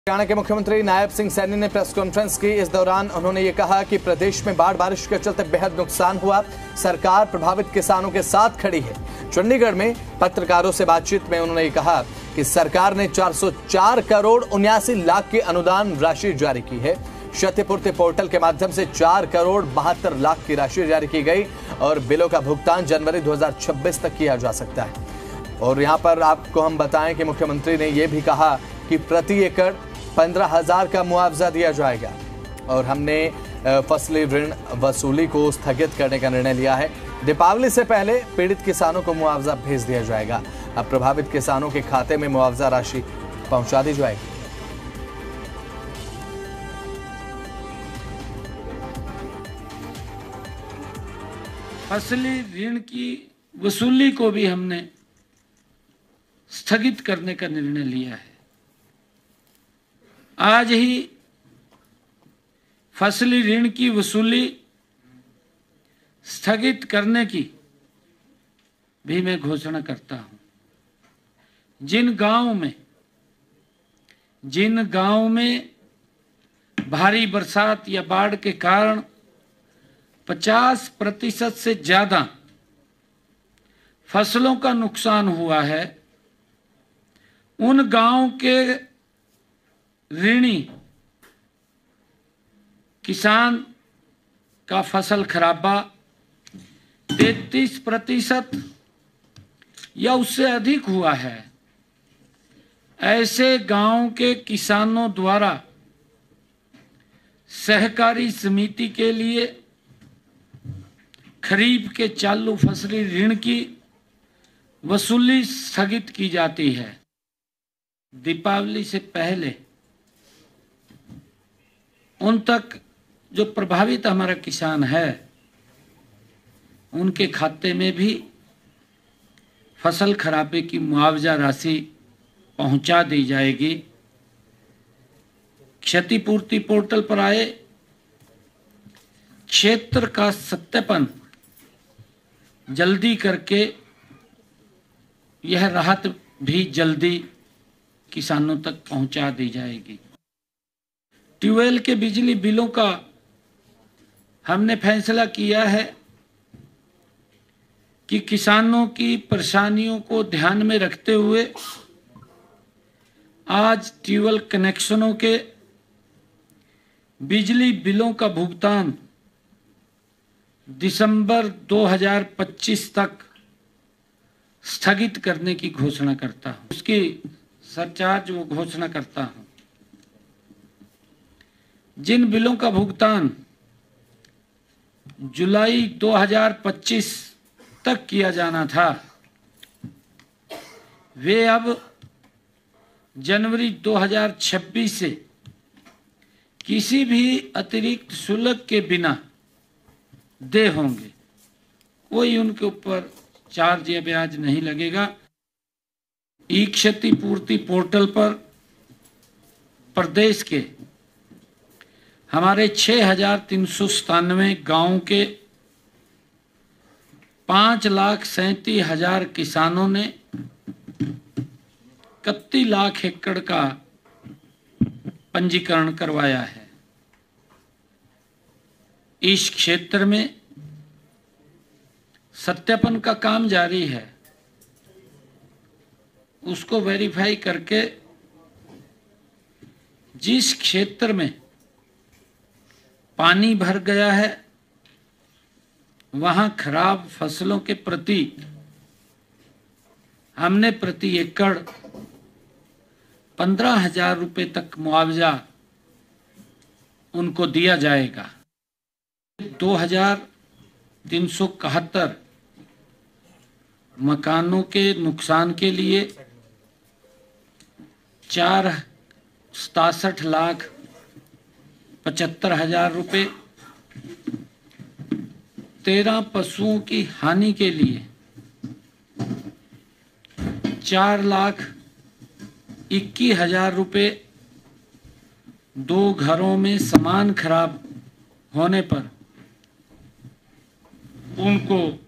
हरियाणा के मुख्यमंत्री नायब सिंह सैनी ने प्रेस कॉन्फ्रेंस की। इस दौरान उन्होंने ये कहा कि प्रदेश में बाढ़ बारिश के चलते बेहद नुकसान हुआ, सरकार प्रभावित किसानों के साथ खड़ी है। चंडीगढ़ में पत्रकारों से बातचीत में उन्होंने ये कहा कि सरकार ने 404 करोड़ 79 लाख की अनुदान राशि जारी की है। क्षतिपूर्ति पोर्टल के माध्यम से 4 करोड़ 72 लाख की राशि जारी की गई और बिलों का भुगतान जनवरी 2026 तक किया जा सकता है। और यहाँ पर आपको हम बताएं कि मुख्यमंत्री ने यह भी कहा कि प्रति एकड़ 15,000 का मुआवजा दिया जाएगा और हमने फसली ऋण वसूली को स्थगित करने का निर्णय लिया है। दीपावली से पहले पीड़ित किसानों को मुआवजा भेज दिया जाएगा। अब प्रभावित किसानों के खाते में मुआवजा राशि पहुंचा दी जाएगी। फसली ऋण की वसूली को भी हमने स्थगित करने का निर्णय लिया है। आज ही फसली ऋण की वसूली स्थगित करने की भी मैं घोषणा करता हूं। जिन गांव में भारी बरसात या बाढ़ के कारण 50% से ज्यादा फसलों का नुकसान हुआ है, उन गांव के ऋणी किसान का फसल खराबा 33% या उससे अधिक हुआ है। ऐसे गांव के किसानों द्वारा सहकारी समिति के लिए खरीफ के चालू फसली ऋण की वसूली स्थगित की जाती है। दीपावली से पहले उन तक जो प्रभावित हमारा किसान है, उनके खाते में भी फसल खराबे की मुआवजा राशि पहुंचा दी जाएगी। क्षतिपूर्ति पोर्टल पर आए क्षेत्र का सत्यापन जल्दी करके यह राहत भी जल्दी किसानों तक पहुंचा दी जाएगी। ट्यूबवेल के बिजली बिलों का हमने फैसला किया है कि किसानों की परेशानियों को ध्यान में रखते हुए आज ट्यूबवेल कनेक्शनों के बिजली बिलों का भुगतान दिसंबर 2025 तक स्थगित करने की घोषणा करता हूं। उसकी सरचार्ज वो घोषणा करता हूं। जिन बिलों का भुगतान जुलाई 2025 तक किया जाना था, वे अब जनवरी 2026 से किसी भी अतिरिक्त शुल्क के बिना दे होंगे। कोई उनके ऊपर चार्ज या ब्याज नहीं लगेगा। ई क्षतिपूर्ति पोर्टल पर प्रदेश के हमारे 6,397 गांव के 5,37,000 किसानों ने 31 लाख एकड़ का पंजीकरण करवाया है। इस क्षेत्र में सत्यापन का काम जारी है। उसको वेरीफाई करके जिस क्षेत्र में पानी भर गया है, वहां खराब फसलों के प्रति हमने प्रति एकड़ 15,000 रुपए तक मुआवजा उनको दिया जाएगा। 2,371 मकानों के नुकसान के लिए 4,67,75,000 रुपए, 13 पशुओं की हानि के लिए 4,21,000 रुपए, 2 घरों में सामान खराब होने पर उनको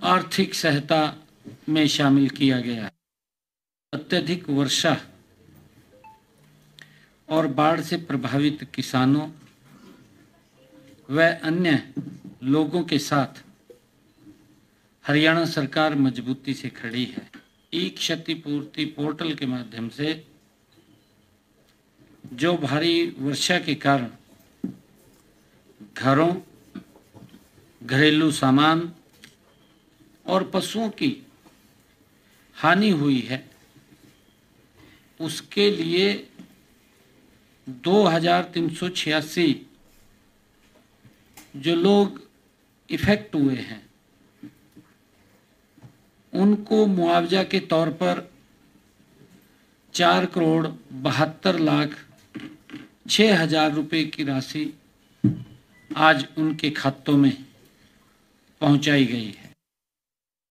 आर्थिक सहायता में शामिल किया गया है। अत्यधिक वर्षा और बाढ़ से प्रभावित किसानों व अन्य लोगों के साथ हरियाणा सरकार मजबूती से खड़ी है। ई क्षतिपूर्ति पोर्टल के माध्यम से जो भारी वर्षा के कारण घरों, घरेलू सामान और पशुओं की हानि हुई है, उसके लिए 2386 जो लोग इफेक्ट हुए हैं उनको मुआवजा के तौर पर 4,72,06,000 रुपये की राशि आज उनके खातों में पहुंचाई गई है।